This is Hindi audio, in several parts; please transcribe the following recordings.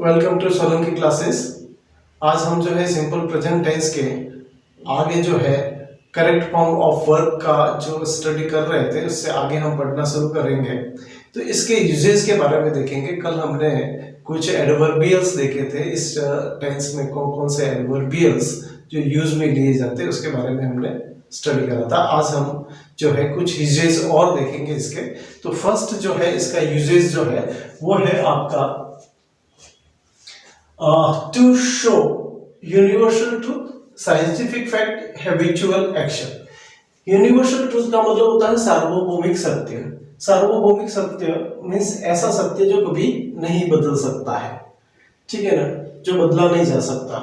Welcome to Solanki classes. आज हम जो है सिंपल प्रेजेंट टेंस के आगे जो है करेक्ट फॉर्म ऑफ वर्क का जो स्टडी कर रहे थे उससे आगे हम पढ़ना शुरू करेंगे। तो इसके यूजेस के बारे में देखेंगे। कल हमने कुछ एडवर्बियल्स देखे थे। इस टेंस में कौन कौन से एडवर्बियल्स जो यूज में लिए जाते हैं उसके बारे में हमने स्टडी करा था। आज हम जो है कुछ यूजेस और देखेंगे इसके। तो फर्स्ट जो है इसका यूजेस जो है वो है आपका to show universal truth, scientific fact, habitual action। Universal truth का मतलब होता है सार्वभौमिक सत्य। सार्वभौमिक सत्य मीन्स ऐसा सत्य जो कभी नहीं बदल सकता है, ठीक है ना, जो बदला नहीं जा सकता।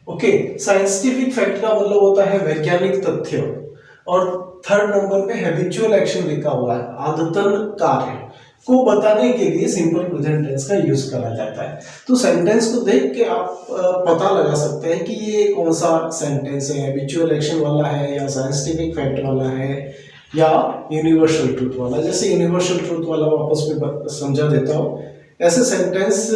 ओके, साइंटिफिक फैक्ट का मतलब होता है वैज्ञानिक तथ्य। और थर्ड नंबर पे हैबिचुअल एक्शन लिखा हुआ है, आदतन कार्य को बताने के लिए सिंपल प्रेजेंट टेंस का यूज करा जाता है। तो सेंटेंस को देख के आप पता लगा सकते हैं कि ये कौन सा सेंटेंस है, हैबिचुअल एक्शन वाला है या साइंटिफिक फैक्ट वाला है या यूनिवर्सल ट्रूथ वाला। जैसे यूनिवर्सल ट्रूथ वाला वापस में समझा देता हूँ। ऐसे सेंटेंस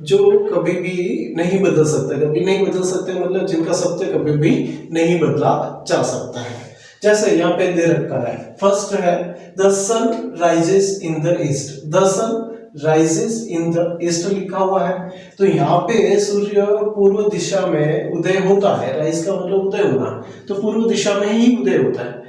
जो कभी भी नहीं बदल सकते, कभी नहीं बदल सकते मतलब जिनका सत्य कभी भी नहीं बदला जा सकता है। जैसे यहाँ पे दे रखा है, फर्स्ट है the sun rises in the east. The sun rises in the east लिखा हुआ है। तो यहाँ पे सूर्य पूर्व दिशा में उदय होता है। राइज का मतलब उदय होना, तो पूर्व दिशा में ही उदय होता है।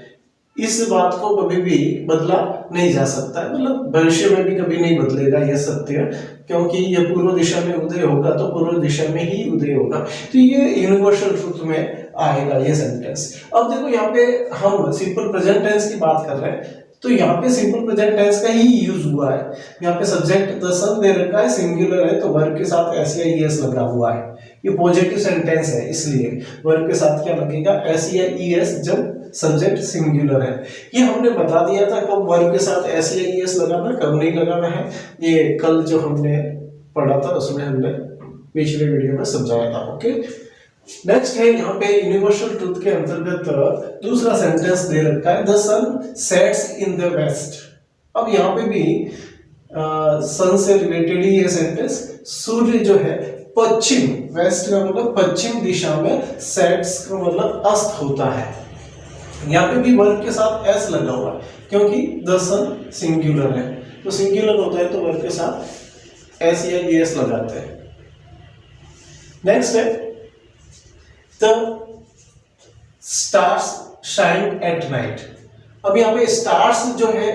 इस बात को कभी भी बदला नहीं जा सकता है, मतलब भविष्य में भी कभी नहीं बदलेगा यह सत्य, क्योंकि ये पूर्व दिशा में उदय होगा तो पूर्व दिशा में ही उदय होगा। तो ये यूनिवर्सल ट्रूथ में आएगा ये सेंटेंस। अब देखो यहाँ पे हम सिंपल प्रेजेंट टेंस की बात कर रहे हैं, तो यहाँ पे सिंपल प्रेजेंट टेंस का ही यूज हुआ है। यहाँ पे सब्जेक्ट द सन दे रखा है, सिंगुलर है, तो वर्ब के साथ एस या ईएस लगा हुआ है। ये पॉजिटिव सेंटेंस है, इसलिए वर्ब के साथ क्या लगेगा, एस या ईएस, जब सब्जेक्ट सिंगुलर है। ये हमने बता दिया था कब वर्ब के साथ एस या ईएस लगाना, कब नहीं लगाना है। ये कल जो हमने पढ़ा था उसमें हमने पिछले वीडियो में समझाया था। ओके, नेक्स्ट है यहाँ पे यूनिवर्सल ट्रूथ के अंतर्गत दूसरा सेंटेंस दे रखा है, the sun sets in the west. अब यहाँ पे भी सन से रिलेटेड ही ये सेंटेंस, सूर्य जो है पश्चिम, वेस्ट का मतलब पश्चिम दिशा में, सेट्स का मतलब अस्त होता है। यहाँ पे भी वर्ब के साथ एस लगा हुआ है क्योंकि द सन सिंगुलर है, तो सिंगुलर होता है तो वर्ब के साथ एस या एस लगाते हैं। नेक्स्ट है the stars shine at night. अब यहाँ पे स्टार्स जो है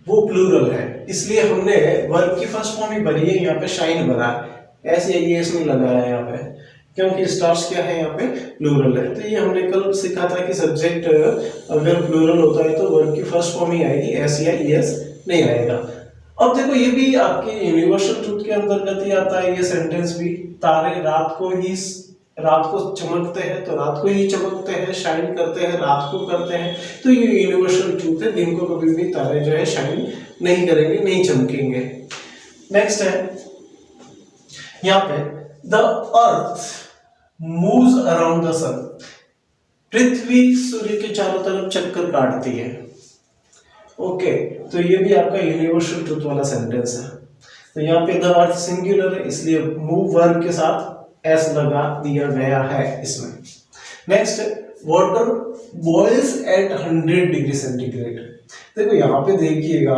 वो प्लूरल है, इसलिए हमने वर्ब की फर्स्ट फॉर्म ही भरी है, यहाँ पे शाइन भरा है, एस या एस नहीं लगाया यहाँ पे, क्योंकि स्टार्स क्या है यहाँ पे प्लूरल है। तो ये हमने कल सीखा था कि सब्जेक्ट अगर प्लूरल होता है तो वर्ब की फर्स्ट फॉर्म ही आएगी, एस या एस नहीं आएगा। अब देखो ये भी आपके यूनिवर्सल ट्रूथ के अंतर्गत ही आता है ये सेंटेंस भी। तारे रात को चमकते हैं तो रात को ही चमकते हैं, शाइन करते हैं रात को करते हैं, तो ये यूनिवर्सल ट्रूथ है। दिन को कभी भी तारे जो है शाइन नहीं करेंगे, नहीं चमकेंगे। नेक्स्ट है यहाँ पे the earth moves around the sun. पृथ्वी सूर्य के चारों तरफ चक्कर काटती है। ओके, तो ये भी आपका यूनिवर्सल ट्रूथ वाला सेंटेंस है। तो यहाँ पे द अर्थ सिंगुलर है, इसलिए मूव वर्ब के साथ एस लगा दिया गया है इसमें। Next, water boils at 100 degree centigrade. देखो यहाँ पे देखिएगा,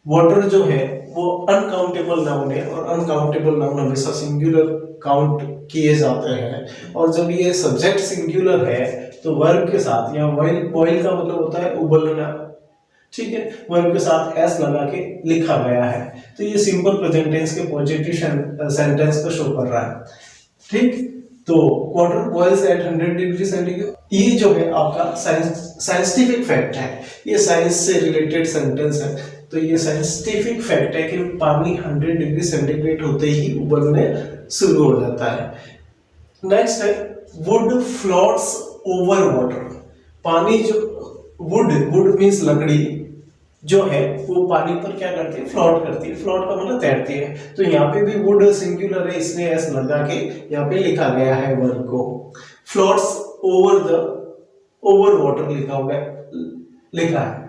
वाटर जो है वो अनकाउंटेबल नाउन है, और अनकाउंटेबल नाउन हमेशा सिंगुलर काउंट किए जाते हैं। और जब ये सब्जेक्ट सिंगुलर है तो वर्ब के साथ, या बॉइल का मतलब होता है उबलना, ठीक है, वर्ब के साथ एस लगा के लिखा गया है। तो ये सिंपल प्रेजेंट टेंस के पॉजिटिव सेंटेंस को शो कर रहा है, ठीक। तो water boils at 100 degree centigrade, ये जो है आपका साइंटिफिक फैक्ट है, ये साइंस से रिलेटेड सेंटेंस है। तो ये साइंटिफिक फैक्ट है कि पानी 100 डिग्री सेंटीग्रेड होते ही उबलने शुरू हो जाता है। नेक्स्ट है वुड फ्लोट्स ओवर वाटर। पानी जो वुड मीन्स लकड़ी जो है वो पानी पर क्या करती है, फ्लोट करती है। फ्लोट का मतलब तैरती है। तो यहाँ पे भी वुड सिंगुलर है, इसलिए एस लगा के यहाँ पे लिखा गया है वर्ब को। फ्लोट्स ओवर वाटर लिखा है।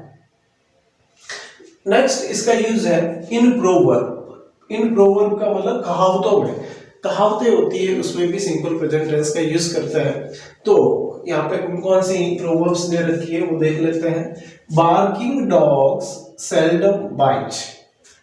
नेक्स्ट इसका यूज है इन प्रोवर्ब। इन प्रोवर्ब का मतलब कहावतों में, कहावतें होती है उसमें भी सिंपल प्रेजेंट टेंस का यूज करते हैं। तो यहाँ पे कौन कौन सी प्रोवर्ब्स दे रखी है वो देख लेते हैं। Barking dogs seldom bite.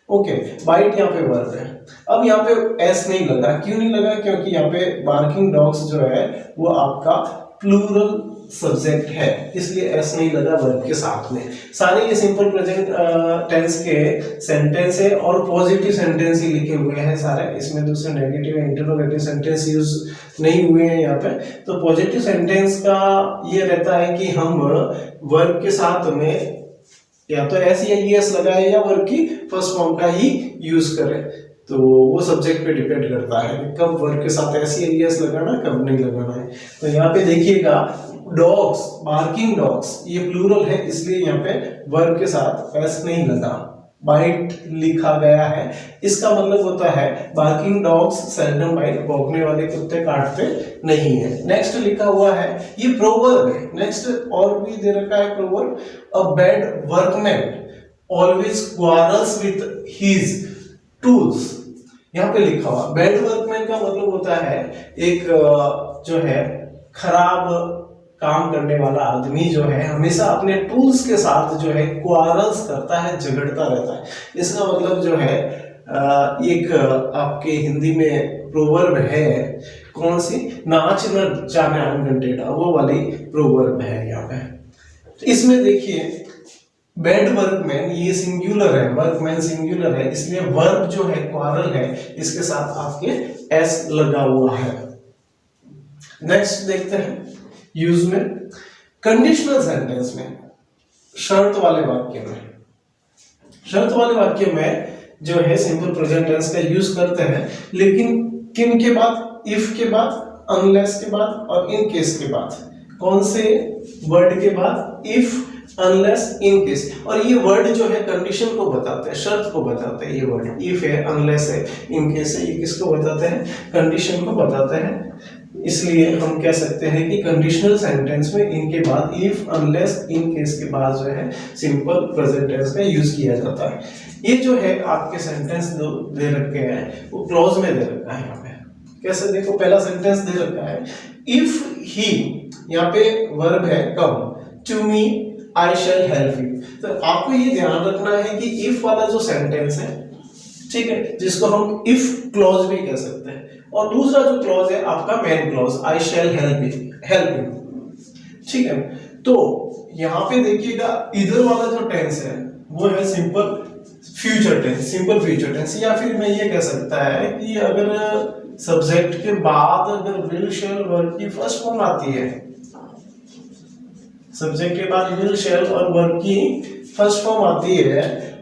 Okay, bite यहाँ पे वर्ब है। अब यहाँ पे एस नहीं लगा, क्यों नहीं लगा? क्योंकि यहाँ पे बार्किंग डॉग्स जो है वो आपका प्लूरल सब्जेक्ट है, इसलिए एस नहीं लगा वर्ब के साथ में। सारे ये सिंपल प्रेजेंट टेंस के सेंटेंस है और पॉजिटिव सेंटेंस ही लिखे हुए हैं सारे, इसमें दूसरे नेगेटिव इंटरोगेटिव सेंटेंस यूज नहीं हुए हैं यहाँ पे। तो पॉजिटिव सेंटेंस का ये रहता है कि हम वर्ब के साथ में या तो एस या ईएस लगाए या वर्ब की फर्स्ट फॉर्म का ही यूज करें। तो वो सब्जेक्ट पे डिपेंड करता है कब वर्ब के साथ एस या ईएस लगाना, कब नहीं लगाना है। तो यहाँ पे देखिएगा डॉग्स, बार्किंग डॉग्स, ये प्लूरल है इसलिए यहाँ पे वर्ब के साथ एस नहीं लगा, बाइट लिखा गया है। इसका मतलब होता है बार्किंग डॉग्स सेल्डम बाइट, भौंकने वाले कुत्ते काटते नहीं है। नेक्स्ट लिखा हुआ है, ये प्रोवर्ब है। नेक्स्ट और भी दे रखा है proverb, a bad workman always quarrels with his tools. यहाँ पे लिखा हुआ बैड वर्कमैन का मतलब होता है एक जो है खराब काम करने वाला आदमी जो है हमेशा अपने टूल्स के साथ जो है क्वारल्स करता है, झगड़ता रहता है। इसका मतलब जो है एक आपके हिंदी में प्रोवर्ब है, कौन सी, नाच न जाने आंगन टेढ़ा, वो वाली प्रोवर्ब है यहाँ पे। तो इसमें देखिए बैड वर्कमैन ये सिंगुलर है, वर्कमैन सिंगुलर है, इसलिए वर्ब जो है क्वारल है, इसके साथ आपके एस लगा हुआ है। नेक्स्ट देखते हैं यूज में, कंडीशनल सेंटेंस में, शर्त वाले वाक्य में। शर्त वाले वाक्य में जो है सिंपल प्रेजेंट टेंस का यूज करते हैं, लेकिन किन के बाद? इफ के बाद, अनलेस के बाद और इन केस के बाद। कौन से वर्ड के बाद? If, unless, in case. और ये वर्ड जो है कंडीशन को बताते हैं, शर्त को बताते हैं। ये वर्ड इफ है, अनलेस है, इन केस है, ये किसको बताते हैं? कंडीशन को बताते हैं। इसलिए हम कह सकते हैं कि कंडीशनल सेंटेंस में इनके बाद इफ, अनलेस, इन केस के बाद जो है सिंपल प्रेजेंट टेंस का यूज किया जाता है। ये जो है आपके सेंटेंस दे रखे हैं वो क्लॉज में दे रखा है। यहाँ पे कैसे देखो, पहला सेंटेंस दे रखा है इफ ही, यहाँ पे वर्ब है come, to me I shall help you. तो आपको ये ध्यान रखना है कि इफ वाला जो सेंटेंस है, ठीक है, जिसको हम इफ क्लॉज भी कह सकते हैं, और दूसरा जो क्लॉज है आपका main clause, I shall help you, ठीक है। तो यहाँ पे देखिएगा इधर वाला जो टेंस है वो है simple future tense, simple future tense. या फिर मैं ये कह सकता है कि अगर सब्जेक्ट के बाद अगर विल शैल वर्ब की फर्स्ट फॉर्म आती है, सब्जेक्ट के बाद विल शैल और वर्ब की फर्स्ट फॉर्म आती है,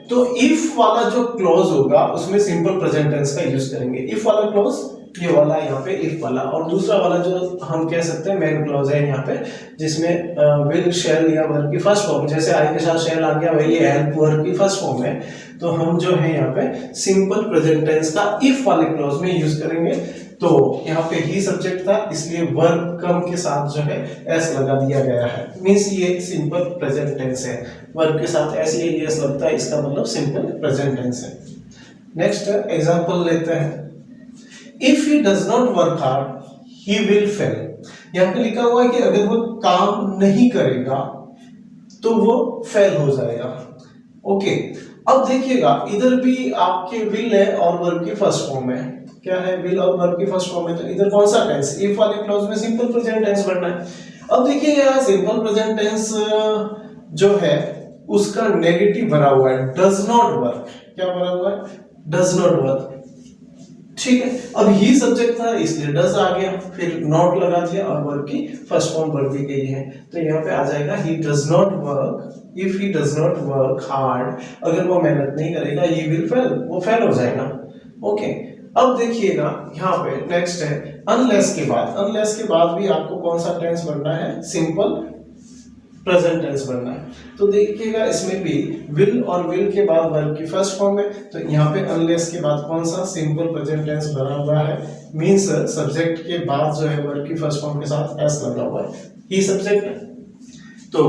तो इफ वाला जो क्लॉज होगा उसमें सिंपल प्रेजेंट टेंस का यूज करेंगे। इफ वाला क्लॉज ये वाला यहाँ पे इफ वाला, और दूसरा वाला जो हम कह सकते हैं मेन क्लॉज है यहाँ पे, जिसमें विल शैल या वर्ब की फर्स्ट फॉर्म, जैसे आई के साथ शैल आ गया वही हेल्प वर्ब की फर्स्ट फॉर्म है, तो हम जो है यहाँ पे सिंपल प्रेजेंट टेंस का इफ वाले क्लॉज में यूज करेंगे। तो यहाँ पे ही सब्जेक्ट था इसलिए वर्ब कम के साथ जो है एस लगा दिया गया है, मींस ये सिंपल प्रेजेंट टेंस है। वर्ब के साथ एस या एस लगता है, इसका मतलब सिंपल प्रेजेंट टेंस है। नेक्स्ट एग्जांपल लेते हैं, if he does not work hard he will fail. यहाँ पे लिखा हुआ है कि अगर वो काम नहीं करेगा तो वो फेल हो जाएगा। ओके, अब देखिएगा इधर भी आपके विल है और वर्ब की फर्स्ट फॉर्म है। क्या है? विल और वर्ब की फर्स्ट फॉर्म है, तो इधर कौन सा टेंस? इफ वाले क्लॉज में सिंपल प्रेजेंट टेंस बनना है। अब देखिए यहाँ सिंपल प्रेजेंट टेंस जो है उसका नेगेटिव भरा हुआ है, डज नॉट वर्क। क्या भरा हुआ है? डज नॉट वर्क, ठीक है। अब ही सब्जेक्ट था इसलिए डज आ गया, फिर नॉट लगा दिया और वर्ब की फर्स्ट फॉर्म बढ़ दी गई है, तो यहाँ पे आ जाएगा he does not work. If he does not work hard, अगर वो मेहनत नहीं करेगा ही विल फेल, वो फेल हो जाएगा। ओके, अब देखिएगा यहाँ पे नेक्स्ट है अनलेस के बाद। अनलेस के बाद भी आपको कौन सा टेंस बनना है? सिंपल प्रेजेंट टेंस बनना है। तो देखिएगा इसमें भी विल और विल के बाद वर्ब की फर्स्ट फॉर्म है, तो यहाँ पे अनलेस के बाद कौन सा? सिंपल प्रेजेंट टेंस बना हुआ है, मींस सब्जेक्ट के बाद जो है वर्ब की फर्स्ट फॉर्म के साथ एस लगा हुआ है, ही सब्जेक्ट है। तो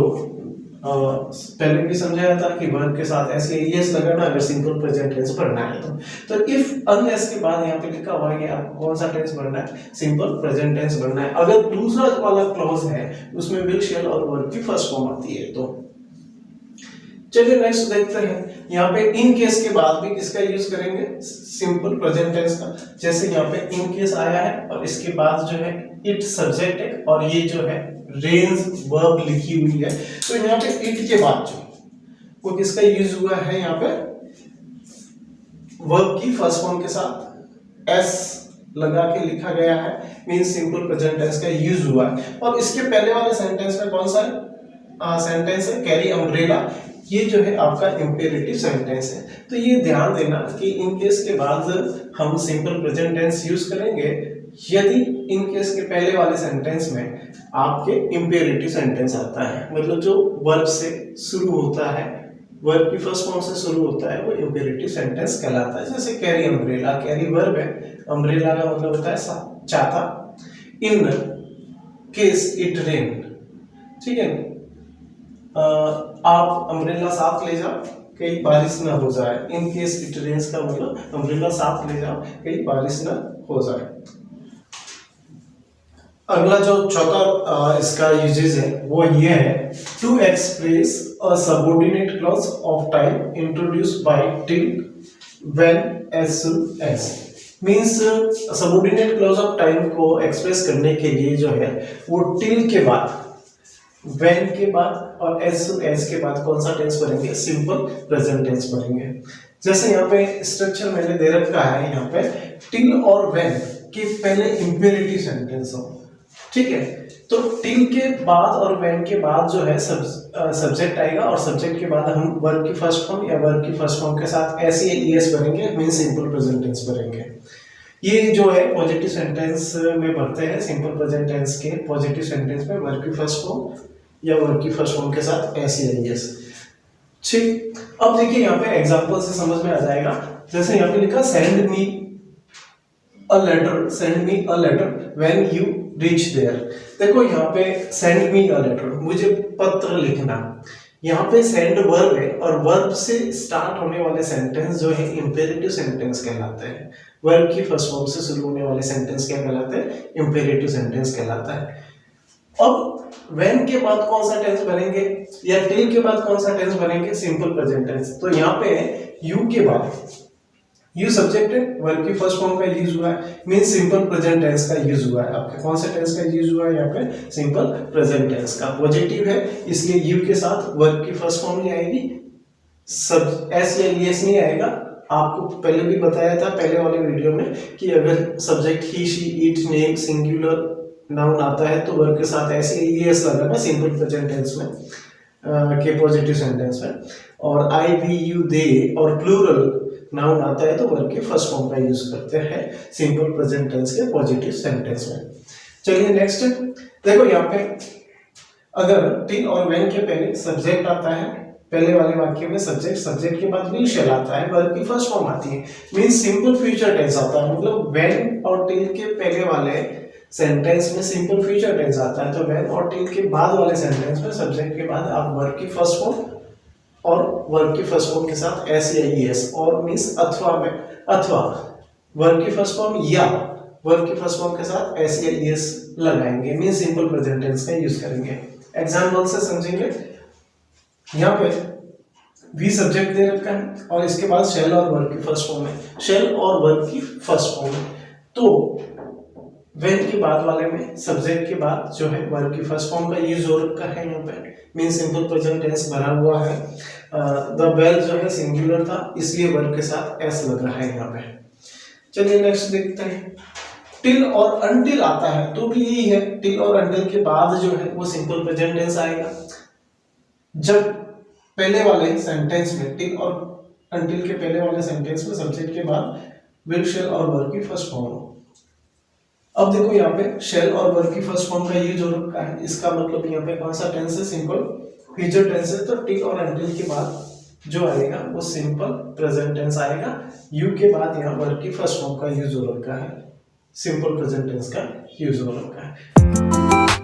पहले भी समझाया था कि वर्ब के साथ एस या ईएस लगाना अगर सिंपल प्रेजेंट टेंस भरना है तो इफ अनलेस के बाद यहाँ पे लिखा हुआ है कि आपको कौन सा टेंस भरना है, सिंपल प्रेजेंट टेंस भरना है। अगर दूसरा वाला क्लॉज है उसमें विल, शैल और वर्ब की फर्स्ट फॉर्म आती है। तो चलिए नेक्स्ट देखते हैं। यहाँ पे इन केस के बाद भी किसका यूज करेंगे, सिंपल प्रेजेंट टेंस का। जैसे यहाँ पे इन केस आया है और इसके बाद जो है इट सब्जेक्ट है और ये जो है रेंज वर्ब लिखी हुई है, तो यहाँ पे इट के बाद जो वो किसका यूज हुआ है, यहाँ पे वर्ब की फर्स्ट फॉर्म के साथ एस लगा के लिखा गया है, मींस सिंपल प्रेजेंट टेंस का यूज हुआ है। और इसके पहले वाले सेंटेंस में कौन सा सेंटेंस है, कैरी अम्ब्रेला, ये जो है आपका इंपेरेटिव सेंटेंस है। तो ये ध्यान देना कि इन केस के बाद हम सिंपल प्रेजेंट टेंस यूज करेंगे यदि इन केस के पहले वाले सेंटेंस में आपके इंपेरेटिव सेंटेंस आता है, मतलब जो वर्ब से शुरू होता है, वर्ब की फर्स्ट फॉर्म से शुरू होता है, वो इंपेरेटिव सेंटेंस कहलाता है। जैसे कैरी अम्ब्रेला, कैरी वर्ब है, अम्ब्रेला का मतलब होता है छाता। इन केस इट रेन, ठीक है, आप अम्ब्रेला साथ ले जाओ कहीं बारिश ना हो जाए। इन केस इट रेन्स का मतलब अम्ब्रेला साथ ले जाओ कहीं बारिश ना हो जाए। अगला जो चौथा इसका यूजेज है वो ये है, to express a subordinate clause of time introduced by till, when, as soon as. Means subordinate clause of time को एक्सप्रेस करने के लिए जो है वो टिल के बाद, व्हेन के बाद और एज सून एज के बाद कौन सा टेंस भरेंगे, सिंपल प्रेजेंट टेंस भरेंगे। जैसे यहाँ पे स्ट्रक्चर मैंने दे रखा है, यहाँ पे टिल और व्हेन के पहले इंपेरेटिव सेंटेंस हो, ठीक है, तो टिल के बाद और व्हेन के बाद जो है सब्जेक्ट आएगा और सब्जेक्ट के बाद हम वर्ब की फर्स्ट फॉर्म या वर्ब की फर्स्ट फॉर्म के साथ एस या ईएस भरेंगे, मीन सिंपल प्रेजेंट टेंस भरेंगे। ये जो है पॉजिटिव सेंटेंस में भरते हैं, सिंपल प्रेजेंट टेंस के पॉजिटिव सेंटेंस में वर्ब की फर्स्ट फॉर्म या वर्ब की फर्स्ट फॉर्म के साथ एस या ईएस। ठीक, अब देखिए यहाँ पे एग्जांपल से समझ में आ जाएगा। जैसे यहाँ पे लिखा send me a letter, send me a letter when you reach there. देखो यहाँ पे सेंड मी अ लेटर, मुझे पत्र लिखना। यहाँ पे सेंड वर्ब है और वर्ब से स्टार्ट होने वाले सेंटेंस जो है इंपेरेटिव सेंटेंस कहलाते हैं। वर्ब की फर्स्ट फॉर्म से शुरू होने वाले सेंटेंस क्या कहलाते हैं, इंपेरेटिव सेंटेंस कहलाता है। अब व्हेन के बाद कौन सा टेंस भरेंगे या टिल के बाद कौन सा टेंस भरेंगे, सिंपल प्रेजेंट टेंस। तो यहाँ पे यू के बाद, यू सब्जेक्ट है, वर्ब की फर्स्ट फॉर्म का यूज हुआ है, मीन सिंपल प्रेजेंट टेंस का यूज हुआ है। आपके कौन से टेंस का यूज हुआ है, यहाँ पे सिंपल प्रेजेंट टेंस का। पॉजिटिव है इसलिए यू के साथ वर्ब की फर्स्ट फॉर्म नहीं आएगी, सब एस या ईएस नहीं आएगा। आपको पहले भी बताया था पहले वाले वीडियो में कि अगर subject he, she, it, name, singular noun आता है तो वर्ब के साथ एस या ईएस लगाना सिंपल प्रेजेंट टेंस में के पॉजिटिव सेंटेंस में। और आई, वी, यू, दे और प्लूरल नाउन आता है तो वर्ब के फर्स्ट फॉर्म का यूज करते हैं सिंपल प्रेजेंट टेंस के पॉजिटिव सेंटेंस में। चलिए नेक्स्ट देखो, यहाँ पे अगर टिल और व्हेन के पहले सब्जेक्ट आता है, पहले वाले वाक्य में सब्जेक्ट के बाद विल शैल आता है, वर्ब की फर्स्ट फॉर्म आती है, मींस सिंपल फ्यूचर टेंस आता है। मतलब व्हेन और टिल के पहले वाले सेंटेंस में सिंपल फ्यूचर टेंस आता है, तो व्हेन और टिल के बाद वाले सेंटेंस में सब्जेक्ट के बाद आप वर्ब की फर्स्ट फॉर्म और वर्ब की फर्स्ट फॉर्म के साथ एस या ईएस और मींस अथवा में, अथवा वर्ब की फर्स्ट फॉर्म या वर्ब की फर्स्ट फॉर्म के साथ एस या ईएस लगाएंगे, मींस सिंपल प्रेजेंट टेंस का यूज करेंगे। एग्जांपल से समझेंगे। यहाँ पे वी सब्जेक्ट दे रखा है और इसके बाद शैल और वर्ब की फर्स्ट फॉर्म है, शैल और वर्ब की फर्स्ट फॉर्म है। तो व्हेन के बाद वाले में सब्जेक्ट के बाद जो है वर्ब की फर्स्ट फॉर्म का यूज हो रखा है, यहाँ पे मीन सिंपल प्रेजेंट टेंस भरा हुआ है। द बेल जो है सिंगुलर था इसलिए वर्ब के साथ एस लगा है यहाँ पे। चलिए नेक्स्ट देखते हैं। टिल और अनटिल आता है तो भी यही है, टिल और अनटिल के बाद जो है वो सिंपल प्रेजेंट टेंस आएगा। जब पहले वाले सेंटेंस में टिल और अनटिल के पहले वाले सेंटेंस में सब्जेक्ट के बाद विल, शैल और वर्ब की फर्स्ट फॉर्म हो। अब देखो यहाँ पे शैल और वर्ब की फर्स्ट फॉर्म का यूज हो रखा है, इसका मतलब यहाँ पे कौन सा टेंस है, सिंपल फ्यूचर टेंस है। तो टिल और अनटिल के बाद जो आएगा वो सिंपल प्रेजेंट टेंस आएगा। यू के बाद यहाँ वर्ब की फर्स्ट फॉर्म का यूज हो रखा है, सिंपल प्रेजेंट टेंस का यूज हो रखा है।